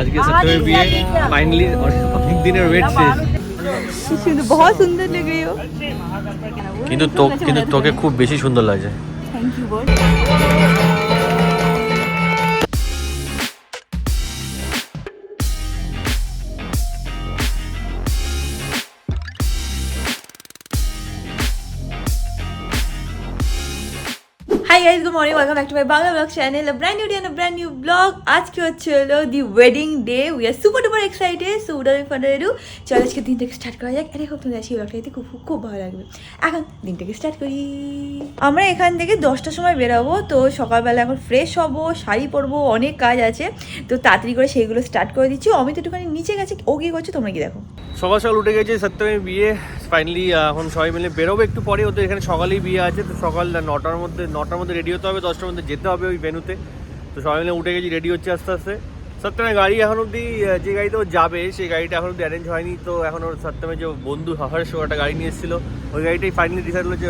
আজকে সত্যমের বিয়ে ফাইনালি অনেক দিনের ওয়েট শেষ। बहुत सुंदर लग रही हो। কিন্তু তোকে খুব বেশি সুন্দর লাগছে। थैंक यू बोल। Hi guys, good morning, welcome back to my Bangla blog channel, a brand new day and a brand new blog. आज के হচ্ছে হলো the wedding day. We are super duper excited. So without further ado চলো আজকে দিনটাকে start করা যাক। আরে হোপ তোমাদের আজকে ব্লগটা দেখতে খুব খুব ভালো লাগবে। এখন দিনটাকে স্টার্ট করি। আমরা এখান থেকে 10টার সময় বেরোবো। তো সকালবেলা এখন ফ্রেশ হবো, শাড়ি পরবো, অনেক কাজ আছে। তো তাড়াতাড়ি করে সেইগুলো স্টার্ট করে দিচ্ছি। অমিত একটুখানি নিচে গেছে, ও কি করছে তোমরা কি দেখো। সকাল সকাল উঠে গেছে সত্যমের বিয়ে ফাইনালি। এখন সবাই মিলে বেরোবো একটু পরে। ওদের এখানে সকালেই বিয়ে আছে, তো সকাল 9টার মধ্যে রেডি হতে হবে, 10টার মধ্যে যেতে হবে ওই ভেন্যুতে। তো সবাই মিলে উঠে গেছি, রেডি হচ্ছে আস্তে আস্তে। সত্যমের গাড়ি এখন অব্দি, যে গাড়িতে ও যাবে সেই গাড়িটা এখন অব্দি অ্যারেঞ্জ হয়নি। তো এখন ওর সত্যমের যে বন্ধু হর্ষ একটা গাড়ি নিয়ে এসেছিলো, ওই গাড়িটাই ফাইনালি ডিসাইড হলো যে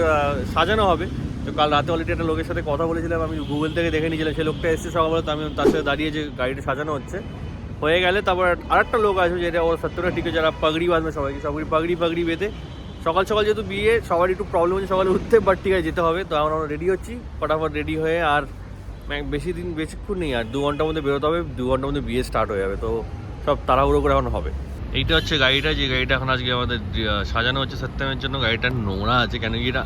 সাজানো হবে। তো কাল রাতে অলরেডি একটা লোকের সাথে কথা বলেছিলাম, আমি গুগল থেকে দেখে নিয়েছিলাম। সেই লোকটা এসেছে সকালবেলা, তো আমি তার সাথে দাঁড়িয়ে যে গাড়িটা সাজানো হচ্ছে হয়ে গেলে তারপর আরেকটা লোক আসবে, যেটা ওর সত্যটা ঠিক আছে, যারা পাগড়ি বাঁধবে সবাইকে, সবাই পাগড়ি বেঁধে। সকাল সকাল যেহেতু বিয়ে, সবার একটু প্রবলেম হচ্ছে সকালে উঠতে, বাট ঠিক আছে যেতে হবে। তো আমরা রেডি হচ্ছি, ফটাফট রেডি হয়ে। আর বেশিক্ষণ নেই, আর 2 ঘন্টার মধ্যে বেরোতে হবে। 2 ঘন্টার মধ্যে বিয়ে স্টার্ট হয়ে যাবে। তো সব তাড়াহুড়ো করে এখন হবে। এইটা হচ্ছে গাড়িটা, যে গাড়িটা এখন আজকে আমাদের সাজানো হচ্ছে সত্যমের জন্য। গাড়িটা নোংরা আছে কেন কি, এটা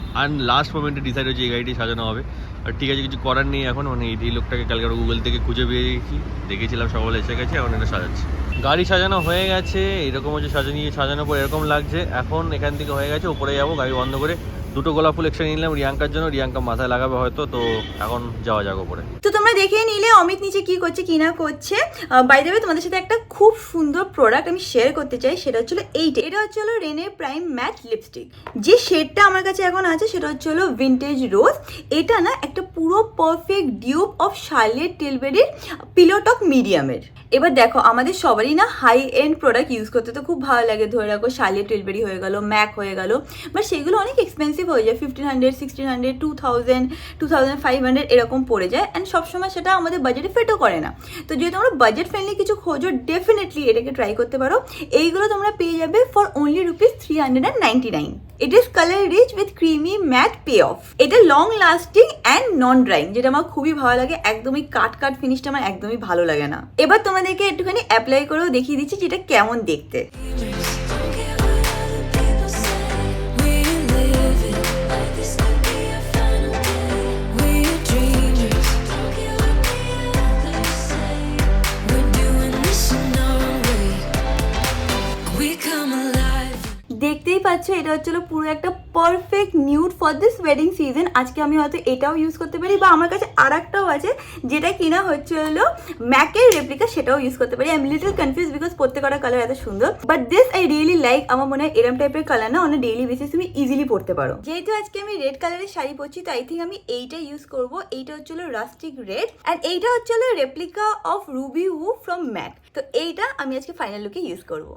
লাস্ট মোমেন্টে ডিসাইড হচ্ছে এই গাড়িটি সাজানো হবে। আর ঠিক আছে, কিছু করার নেই এখন। মানে এই লোকটাকে কালকে গুগল থেকে খুঁজে পেয়েছি, দেখেছিলাম, সকালে এসে গেছে, এখন এটা সাজাচ্ছে। গাড়ি সাজানো হয়ে গেছে, এরকম হচ্ছে সাজানোর পর এরকম লাগছে। এখন এখান থেকে হয়ে গেছে, উপরে যাবো গাড়ি বন্ধ করে। 2টো গোলাপ ফুল এক্সট্রা নিলাম রিয়াঙ্কার জন্য, রিয়াঙ্কা মাথায় লাগাবে হয়তো। তো এখন যাওয়া যাক উপরে। তো তোমরা দেখে নিলে অমিত নিচে কি করছে কি না করছে। বাই দ্য ওয়ে তোমাদের সাথে একটা খুব সুন্দর প্রোডাক্ট আমি শেয়ার করতে চাই। সেটা হচ্ছিল এটা হচ্ছে হলো রেনের প্রাইম ম্যাট লিপস্টিক। যে শেডটা আমার কাছে এখন আছে সেটা হচ্ছে হলো ভিন্টেজ রোজ। এটা না একটা পুরো পারফেক্ট ডিউপ অফ শার্লেট টিলবেরির পিলো টক মিডিয়ামের। এবার দেখো, আমাদের সবারই না হাই এন্ড প্রোডাক্ট ইউজ করতে তো খুব ভালো লাগে। ধরে রাখো শার্লেট টিলবেরি হয়ে গেল, ম্যাক হয়ে গেল, বাট সেগুলো অনেক এক্সপেন্সিভ হয়ে যায়। 1500, 1600, 2000, 2500 এরকম পড়ে যায়। অ্যান্ড সবসময় সেটা আমাদের বাজেটে ফিটও করে না। তো যদি তোমরা বাজেট ফ্রেন্ডলি কিছু খোঁজো, ডেফিনেটলি এটাকে ট্রাই করতে পারো। এইগুলো তোমরা পেয়ে যাবে for only ₹399। It is colour rich with creamy matte payoff. এটা long lasting and non drying, যেটা আমার খুবই ভালো লাগে। একদমই কাট ফিনিশটা আমার একদমই ভালো লাগে না। এবার তোমাদেরকে একটুখানি অ্যাপ্লাই করেও দেখিয়ে দিচ্ছি যেটা কেমন দেখতে। দেখতেই পাচ্ছ, এটা হচ্ছিল পুরো একটা perfect nude for this wedding season. আজকে আমি হয়তো এটাও ইউজ করতে পারি, বা আমার কাছে আর একটাও আছে যেটা কিনা হচ্ছে হলো ম্যাকের রেপ্লিকা, সেটাও ইউজ করতে পারি। I am little confuse because প্রত্যেকটা কালার এত সুন্দর, but this I really like. আমার মনে হয় এরম টাইপের কালার না অন ডেইলি বেসিস তুমি ইজিলি পরতে পারো। যেহেতু আজকে আমি রেড কালারের শাড়ি পরছি, তো আই থিঙ্ক আমি এইটা ইউজ করবো। এইটা হচ্ছে হলো রাস্টিক রেড, অ্যান্ড এইটা হচ্ছে হলো replica of Ruby Woo from MAC. তো এইটা আমি আজকে ফাইনাল লুকে ইউজ করবো।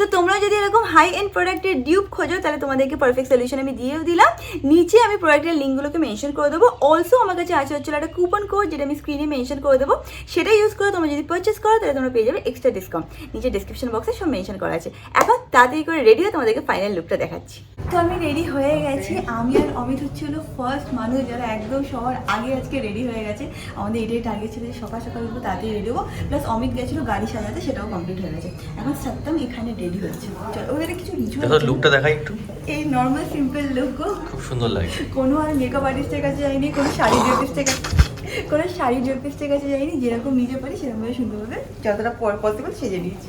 তো তোমরা যদি এরকম হাই এন্ড প্রোডাক্টের ডিউপ খোঁজো, তাহলে তোমাদেরকে পারফেক্ট সলিউশন আমি দিয়েও দিলাম। নিচে আমি প্রোডাক্টের লিঙ্কগুলোকে মেনশন করে দেবো। অলসো আমার কাছে আছে হচ্ছে একটা কুপন কোড, যেটা আমি স্ক্রিনে মেনশন করে দেবো। সেটা ইউজ করে তোমরা যদি পারচেস করো, তাহলে তোমরা পেয়ে যাবে এক্সট্রা ডিসকাউন্ট। নিচে ডিসক্রিপশন বক্সে সব মেনশন করা আছে। এখন তাড়াতাড়ি করে রেডি হয়ে তোমাদেরকে ফাইনাল লুকটা দেখাচ্ছি। তো আমি রেডি হয়ে গেছি। আমি আর অমিত হচ্ছে হলো ফার্স্ট মানুষ যারা একদম সবার আগে আজকে রেডি হয়ে গেছে। আমাদের এটাই টার্গেট ছিল যে সকাল সকাল উঠবো, তাড়াতাড়ি রেডি হবো। প্লাস অমিত গেছিলো গাড়ি সাজাতে, সেটাও কমপ্লিট হয়ে গেছে। এখন সত্যম এখানে রেডি হচ্ছে। ওদের কিছু রিচুয়াল, লুকটা দেখাই একটু। এই নর্মাল সিম্পল লুক, খুব সুন্দর লাগে। কোনো আর মেকআপ আর্টিস্টের কাছে যায়নি, কোনো শাড়ি ড্রেপিস্টের কাছে যায়নি। যেরকম নিজে পারি সেরকমভাবে সুন্দরভাবে যতটা পসিবল সেজে দিয়েছি।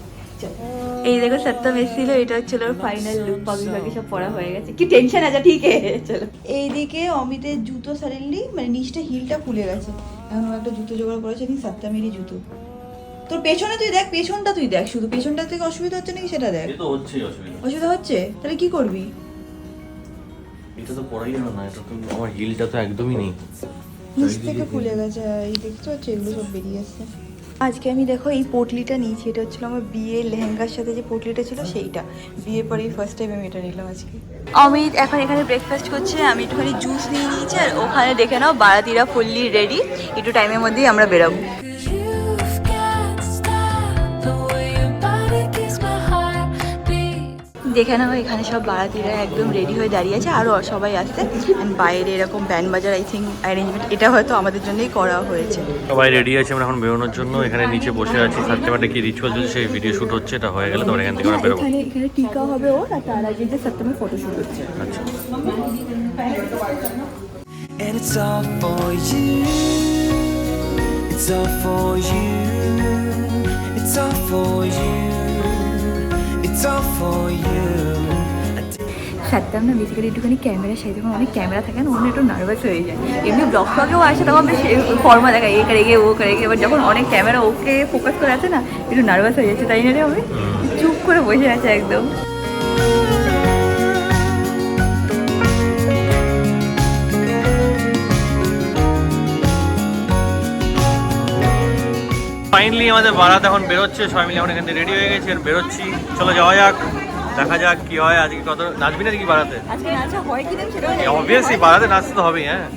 এই দেখো সত্যম এসেছিল, এটা হচ্ছিল ফাইনাল লুক। পাগি সব পড়া হয়ে গেছে, কি টেনশন আছে। ঠিক আছে চলো। এইদিকে অমিতের জুতো সাডেনলি মানে নিচটা হিলটা খুলে গেছে। এখন ও একটা জুতো জোগাড় করেছে, সত্যমেরই জুতো। তোর পেছনে তুই দেখ, পেছনটা তুই দেখ, শুধু পেছনটা থেকে অসুবিধা হচ্ছে নাকি সেটা দেখ। এটা হচ্ছেই অসুবিধা হচ্ছে, তাহলে কি করবি? এটা তো পড়াই হলো না, এটা তো আমার হিলটা তো একদমই নেই, নিচ থেকে খুলে গেছে। এই দেখতে পাচ্ছ, এগুলো সব বেরিয়ে আসছে। আজকে আমি দেখো এই পোটলিটা নিয়েছি। এটা হচ্ছিল আমার বিয়ের লেহেঙ্গার সাথে যে পোটলিটা ছিল সেইটা। বিয়ের পরেই ফার্স্ট টাইম আমি এটা নিলাম আজকে। অমিত এখন এখানে ব্রেকফাস্ট করছে, আমি একটুখানি জুস নিয়ে নিয়েছি। আর ওখানে দেখে নাও বারাতিরা ফুললি রেডি। একটু টাইমের মধ্যেই আমরা বেরাবো। দেখে নাও এখানে সব বারাতিরা একদম রেডি হয়ে দাঁড়িয়ে আছে, আরও সবাই আসছে। And বাইরে এরকম ব্যান্ড বাজার আই থিঙ্ক অ্যারেঞ্জমেন্ট এটা হয়তো আমাদের জন্যই করা হয়েছে। সবাই রেডি আছে, আমরা এখন বেরোনোর জন্য এখানে নিচে বসে আছি। সত্যিমাটা কি রিচুয়াল চলছে, সেই ভিডিও শুট হচ্ছে, এটা হয়ে গেলে তোমরা এখান থেকে আমরা বেরোবো। এখানে টিকা হবে ওর, আর তার আগে যে সত্যমের ফটোশুট হচ্ছে। আচ্ছা, And it's all for you. It's all for you. It's all for you. It's all for you. সত্যম না বেসিক্যালি একটুখানি ক্যামেরার সাথে যখন অনেক ক্যামেরা থাকে না, ওখানে একটু নার্ভাস হয়ে যায়। এমনি ব্লগ ফ্লগেও আসে তখন বেশ ফর্মা দেখা এ করে গিয়ে ও করে গিয়ে, এবার যখন অনেক ক্যামেরা ওকে ফোকাস করে আছে না, একটু নার্ভাস হয়ে যাচ্ছে। তাই না রে, আমি চুপ করে বসে আছে একদম। ফাইনালি আমাদের বারাত এখন বেরোচ্ছে, সবাই মিলে এখন এখান থেকে রেডি হয়ে গেছে, বেরোচ্ছি। চলো যাওয়া যাক, দেখা যাক কি হয়। আজকে কত নাচবি না কি বারাতে? আজকে নাচা হয় কি না সেটাও অবভিয়াসলি বারাতে নাচতে তো হবেই। হ্যাঁ,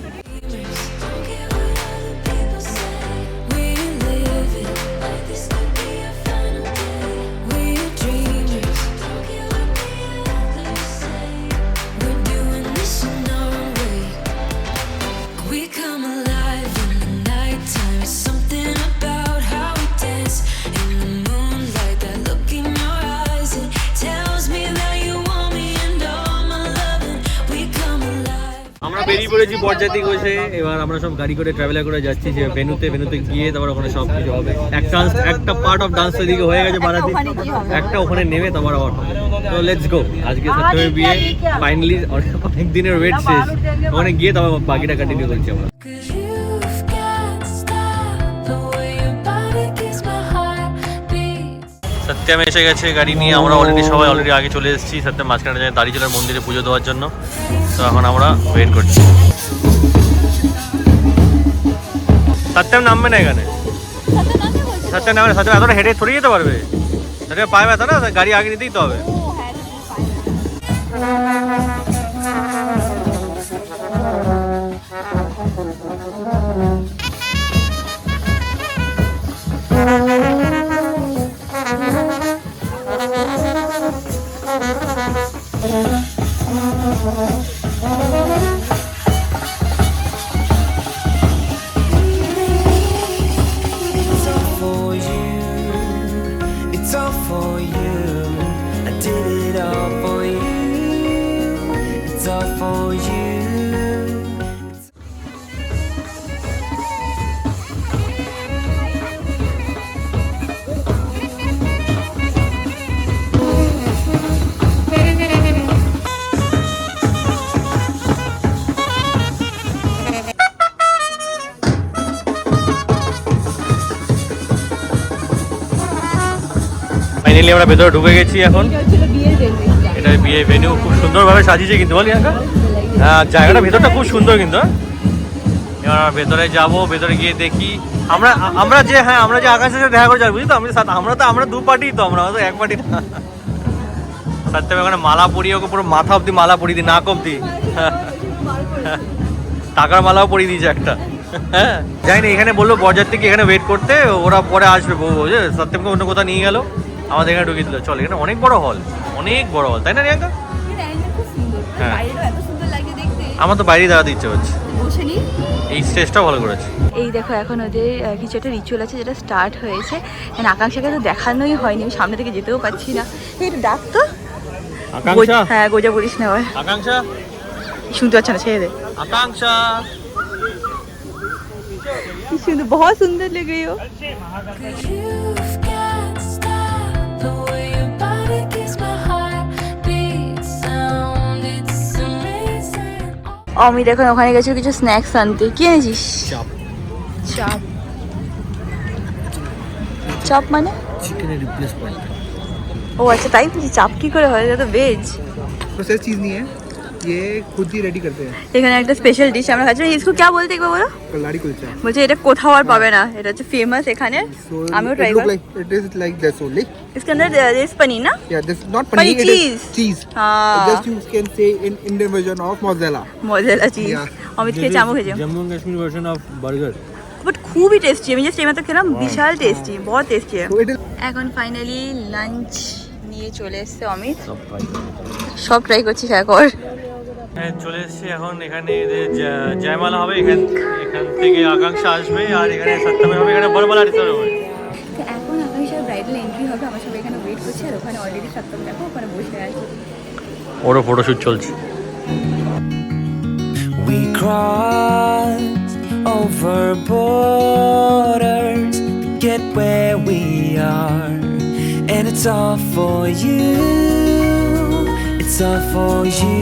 আমরা বেরিয়ে পড়েছি বরযাত্রী বসে। এবার আমরা সব গাড়ি করে ট্রাভেলার করে যাচ্ছি যে ভেনুতে গিয়ে তারপর ওখানে সব কিছু হবে। একটা পার্ট অফ ডান্স এদিকে হয়ে গেছে বারাতি, একটা ওখানে নেমে তারপর আবার হবে। তো লেটস গো। আজকে সত্যমের বিয়ে ফাইনালি, অনেক দিনের ওয়েট শেষ। ওখানে গিয়ে তারপর বাকিটা কন্টিনিউ করছি আমরা। সত্যম এসে গেছে গাড়ি নিয়ে, আমরা সবাই অলরেডি আগে চলে এসেছি। সত্যম মাঝখানে যায় দাঁড়িয়ে মন্দিরে পুজো দেওয়ার জন্য। তো এখন আমরা ওয়েট করছি। সত্যম নামবে না এখানে, সত্যম নামবে। সত্যম এতটা হেঁটে থরে যেতে পারবে? সত্যম পায়ে ব্যথা না, গাড়ি আগে নিতেই তো হবে। It's all for you. It's all for you. I did it all for you. It's all for you. Finally আমরা ভেতরে ঢুকে গেছি এখন। এটা বিয়ে ভেন্যু খুব সুন্দরভাবে সাজিয়েছে কিন্তু, বলি হ্যাঁ, জায়গাটা ভেতরটা খুব সুন্দর কিন্তু। এবার ভেতরে যাব, ভেতরে গিয়ে দেখি। আমরা যে আকাশের সাথে দেখা করে যাবো, বুঝলি তো? আমরা দু পার্টি, তো আমরা তো এক পার্টি না। সত্যি ওখানে মালা পরিয়ে ওকে পুরো মাথা অব্দি মালা পরিয়ে দিই, নাক অব্দি। টাকার মালাও পরিয়ে দিয়েছে একটা। হ্যাঁ, যাই না, এখানে বললো বরযাত্রীকে এখানে ওয়েট করতে, ওরা পরে আসবে। বউ বুঝে সত্যমকে অন্য কোথাও নিয়ে গেল, আমাদের এখানে ঢুকিয়ে দিল। চল, এখানে অনেক বড় হল, অনেক বড় হল, তাই না রিয়াঙ্কা? হ্যাঁ, আমার তো বাইরে দাঁড়াতে ইচ্ছে হচ্ছে। এই স্টেজটাও ভালো করেছে। এই দেখো এখন ওদের কিছু একটা রিচুয়াল আছে যেটা স্টার্ট হয়েছে। আকাঙ্ক্ষাকে তো দেখানোই হয়নি, আমি সামনে থেকে যেতেও পারছি না। একটু ডাক তো। আকাঙ্ক্ষা, হ্যাঁ, গোজা বলিস না ভাই। আকাঙ্ক্ষা শুনতে পাচ্ছ না, ছেড়ে দে। আকাঙ্ক্ষা কি সুন্দর, বহুত সুন্দর লগ রही हो। You've got style, the way your body keeps my heartbeat sound. It's amazing. Amit এখন ওখানে গেছে কিছু স্ন্যাক্স আনতে। কি এনেছিস? চাপ। চাপ? চাপ মানে? চিকেনের রিপ্লেসমেন্ট। ও আচ্ছা, তাই বুঝি। চাপ কি করে হয়? এটা তো ভেজ। प्रोसेस चीज़ नहीं है, ये खुद ही रेडी करते हैं। এখানে একটা স্পেশাল ডিশ আমরা খাচ্ছি। इसको क्या बोलते हैं একবার বলো? कलाड़ी कुलचा। বলছে এটা কোথাও আর পাবে না, এটা হচ্ছে ফেমাস এখানে। So আমিও it ট্রাই look করব। like it is like this only. इसके अंदर दिस पनीर ना? Yeah, this not Paneer, paneer. It cheese. is cheese. हाँ। Just you can say in Indian version of mozzarella. Mozzarella cheese. Yeah. Amit খেয়েছে, আমিও খেয়েছি। Jammu and Kashmir version of burger. But খুবই tasty. আমি just এইমাত্র খেলাম, বিশাল টেস্টি, বহুত টেস্টি। So it is এখন ফাইনালি লাঞ্চ নিয়ে চলে এসছে অমিত, সব ট্রাই করছিস এখন। হ্যাঁ চলে এসেছি এখন, এখানে জয়মালা হবে, এখান থেকে আকাঙ্ক্ষা আসবে আর এখানে সত্যমের হবে, এখানে বড়মালা রিসার্ভ হবে। তো এখন আকাঙ্ক্ষার ব্রাইডাল এন্ট্রি হবে, আমার সবাই এখানে ওয়েট করছে আর ওখানে অলরেডি সত্যম দেখো ওখানে বসে আছে। ওরও ফটোশুট চলছে। We crossed over borders to get where we are, and it's all for you. It's all for you.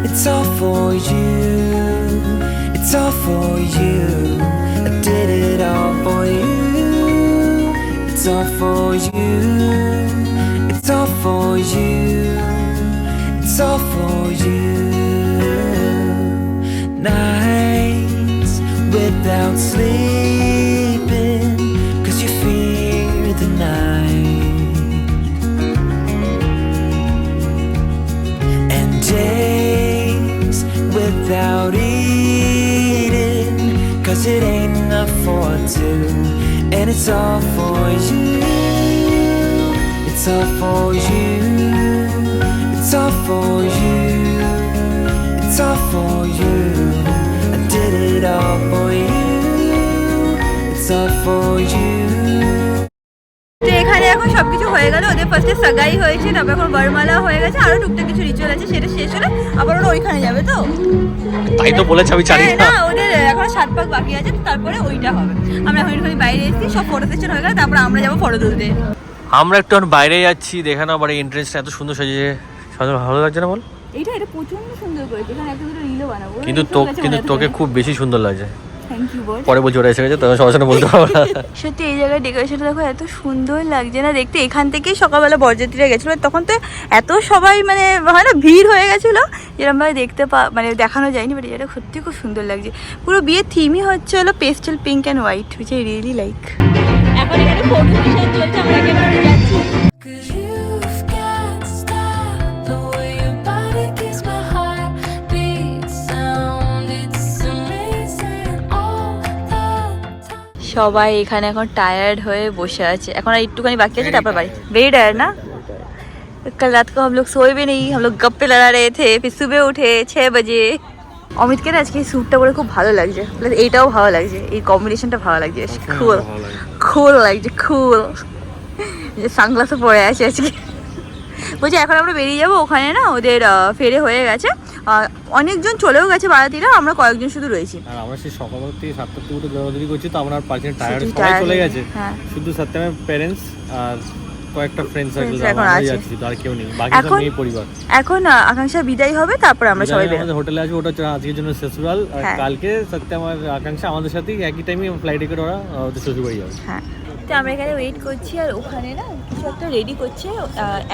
It's all for you. It's all for you. I did it all for you. It's all for you. It's all for you. It's all for you. Nights without sleeping 'cause you fear the night, and days without eating 'cause it ain't enough for two, and it's all for you. It's all for you. It's all for you. It's all for you. I did it all for you. It's all for you. তো এখানে এখন সবকিছু হয়ে গেল, ওদের ফার্স্টে সাগাই হয়েছে, তারপর এখন বরমালা হয়ে গেছে, আরো টুকটাক কিছু রিচুয়াল আছে, সেটা শেষ হলে আবার ওরা ওইখানে যাবে। তো তাই তো বলেছে, আমি জানি না ওদের এখন 7 পাক বাকি আছে, তারপরে ওইটা হবে। আমরা এখন একটু বাইরে এসেছি, সব ফটো সেশন হয়ে গেল, তারপর আমরা যাবো ফটো তুলতে। আমরা একটু বাইরে যাচ্ছি, দেখে নাও বাড়ি এন্ট্রেন্সটা এত সুন্দর সাজিয়েছে, ভালো লাগছে না বল? এটা প্রচন্ড সুন্দর করেছে, এখানে একটা দুটো রিলও বানাবো। কিন্তু তোকে খুব বেশি সুন্দর লাগছে। থ্যাংক ইউ বল। পরে বলছি ওটা এসে গেছে, তখন সবার সামনে বলতে পারবো না। সত্যি এই জায়গায় ডেকোরেশনটা দেখো এত সুন্দর লাগছে না দেখতে। এখান থেকেই সকালবেলা বরযাত্রীরা গেছিলো, তখন তো এত সবাই মানে হয় না ভিড় হয়ে গেছিলো, যেরকমভাবে মানে দেখানো যায়নি, বাট এটা সত্যি খুব সুন্দর লাগছে। পুরো বিয়ের থিমই হচ্ছে হলো pastel pink and white, which I really like. এখন এখানে ফটো সেশন চলছে, আমরা এখানে যাচ্ছি। 'Cause you've got style, the way your body gives my heart beat sound. It's amazing all the time. সবাই এখানে এখন টায়ার্ড হয়ে বসে আছে, এখন আর একটুখানি বাকি আছে তারপর বাড়ি। ভেরি টায়ার্ড না? कल रात को हम लोग सोए भी नहीं, हम लोग गप्पे लड़ा रहे थे, फिर सुबह उठे 6 बजे। অমিতকে না আজকে এই স্যুটটা পরে খুব ভালো লাগছে, প্লাস এইটাও ভালো লাগছে, এই কম্বিনেশনটা ভালো লাগছে, কুল কুল লাগছে, কুল। যে সানগ্লাসও পরে আছে আজকে। বলছি এখন আমরা বেরিয়ে যাবো, ওখানে না ওদের ফেরে হয়ে গেছে, অনেকজন চলেও গেছে বারাতিরা, আমরা কয়েকজন শুধু রয়েছি। আর আমরা সেই সকাল থেকে 7টা থেকে উঠে দৌড়াদৌড়ি করছি, তো আমরা পার্কিং টায়ার্ড সবাই চলে গেছে, শুধু সত্যমের প্যারেন্টস আর কয়েকটা ফ্রেন্ডস সার্কেল যাচ্ছি, তো আর কেউ নেই, বাকি সব মেয়ে পরিবার। এখন আকাঙ্ক্ষা বিদায় হবে, তারপর আমরা সবাই আমাদের হোটেলে আছি, ওটা আজকের জন্য শেষুরাল, আর কালকে সত্যম আর আকাঙ্ক্ষা আমাদের সাথেই একই টাইমে ফ্লাইট টিকেট ওরা ওদের শ্বশুরবাড়ি যাবে। হ্যাঁ, তো আমরা এখানে ওয়েট করছি, আর ওখানে না কিছু একটা রেডি করছে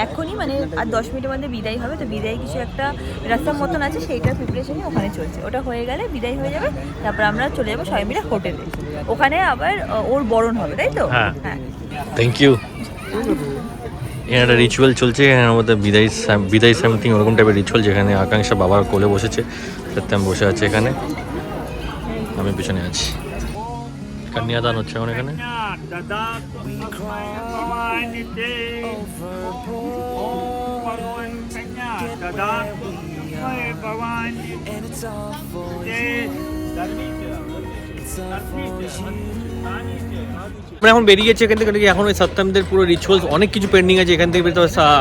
এখনই, মানে আর 10 মিনিটের মধ্যে বিদায় হবে, তো বিদায় কিছু একটা রাস্তার মতন আছে, সেইটার প্রিপারেশনই ওখানে চলছে। ওটা হয়ে গেলে বিদায় হয়ে যাবে, তারপর আমরা চলে যাবো সবাই মিলে হোটেলে, ওখানে আবার ওর বরণ হবে, তাই তো? হ্যাঁ, থ্যাংক ইউ। এখানে একটা রিচুয়াল চলছে, এখানের মধ্যে বিদায় সামথিং ওরকম টাইপের রিচুয়াল, যেখানে আকাঙ্ক্ষা বাবার কোলে বসেছে, সত্যম বসে আছে এখানে, আমি পিছনে আছি, কন্যাদান হচ্ছে এখন এখানে। আমরা এখন বেরিয়ে গেছি এখান থেকে, এখন ওই সত্যমদের পুরো রিচুয়ালস অনেক কিছু পেন্ডিং আছে, এখান থেকে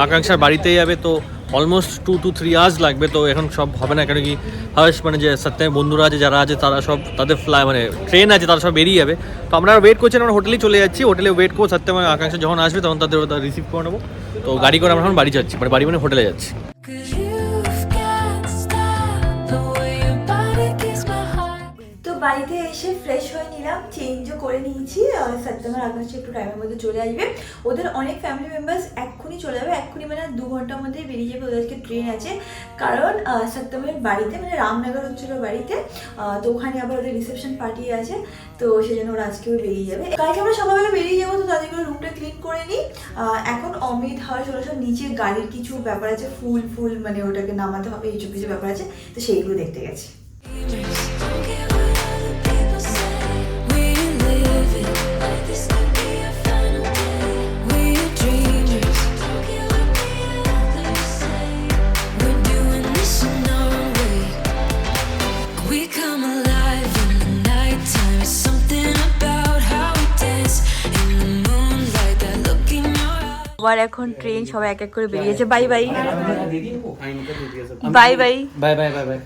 আকাঙ্ক্ষার বাড়িতে যাবে, তো অলমোস্ট 2 to 3 আওয়ার্স লাগবে, তো এখন সব হবে না, কেন কি হার্ষ মানে যে সত্যমের বন্ধুরা আছে যারা আছে তারা সব তাদের মানে ট্রেন আছে, তারা সব বেরিয়ে যাবে, তো আমরা ওয়েট করছি, আমরা হোটেলেই চলে যাচ্ছি, হোটেলে ওয়েট করবো, সত্যম আকাঙ্ক্ষা যখন আসবে তখন তাদের রিসিভ করে নেবো, তো গাড়ি করে আমরা এখন বাড়ি যাচ্ছি, মানে বাড়ি মানে হোটেলে যাচ্ছি। বাড়িতে এসে ফ্রেশ হয়ে নিলাম, চেঞ্জও করে নিয়েছি, সত্যমের আকাশে একটু টাইমের মধ্যে চলে আসবে, ওদের অনেক ফ্যামিলি মেম্বার্স এক্ষুনি চলে যাবে, এক্ষুনি মানে 2 ঘন্টার মধ্যেই বেরিয়ে যাবে, ওদেরকে ট্রেন আছে, কারণ সত্যমের বাড়িতে মানে রামনগর হচ্ছিল বাড়িতে, তো ওখানে আবার ওদের রিসেপশন পার্টি আছে, তো সেই জন্য ওরা আজকেও বেরিয়ে যাবে। কালকে আমরা সকালবেলা বেরিয়ে যাবো, তো তাদের করে রুমটা ক্লিন করে নিই। এখন অমিত হার্ষ ওরা সব নিচে গাড়ির কিছু ব্যাপার আছে, ফুল মানে ওটাকে নামাতে হবে, এইসব কিছু ব্যাপার আছে, তো সেইগুলো দেখতে গেছি। আবার এখন ট্রেন সবাই এক এক করে বেরিয়েছে। Bye bye bye bye bye bye bye bye.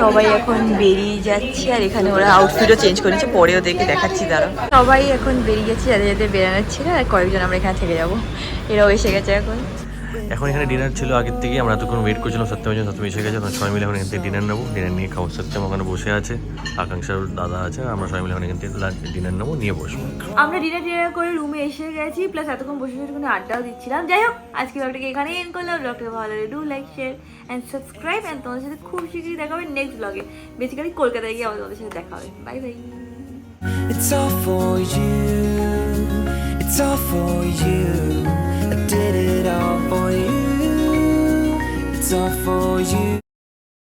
সবাই এখন বেরিয়ে যাচ্ছে আর এখানে ওরা আউটফিটও চেঞ্জ করেছে, পরে ওদেরকে দেখাচ্ছি দাঁড়া। সবাই এখন বেরিয়ে গেছে, যাদের যাদের বেরানোর ছিল, আর কয়েকজন আমরা এখানে থেকে যাবো। এরাও এসে গেছে এখন। এখন এখানে ডিনার ছিল আগের থেকেই, আমরা এতক্ষণ ওয়েট করছিলাম সত্যমের জন্য, সত্যম এসে গেছে। আমরা সবাই মিলে এখন এখান থেকে ডিনার নেবো, ডিনার নিয়ে খাবো। সত্যম ওখানে বসে আছে, আকাঙ্ক্ষার দাদা আছে, আর আমরা সবাই মিলে এখন এখান থেকে ডিনার নেবো, নিয়ে বসবো। আমরা ডিনার করে রুমে এসে গেছি, প্লাস এতক্ষণ বসে বসে কোনো আড্ডাও দিচ্ছিলাম। যাই হোক, আজকে ব্লগটাকে এখানে এন্ড করলাম। ব্লগটা ভালো লাগে do like share and subscribe, and তোমাদের সাথে খুব শীঘ্রই দেখা হবে নেক্সট ব্লগে। বেসিক্যালি কলকাতায় গিয়ে আমাদের সাথে দেখা হবে। Bye bye. It's all for you. It's all for you. I did it all for you. It's all for you.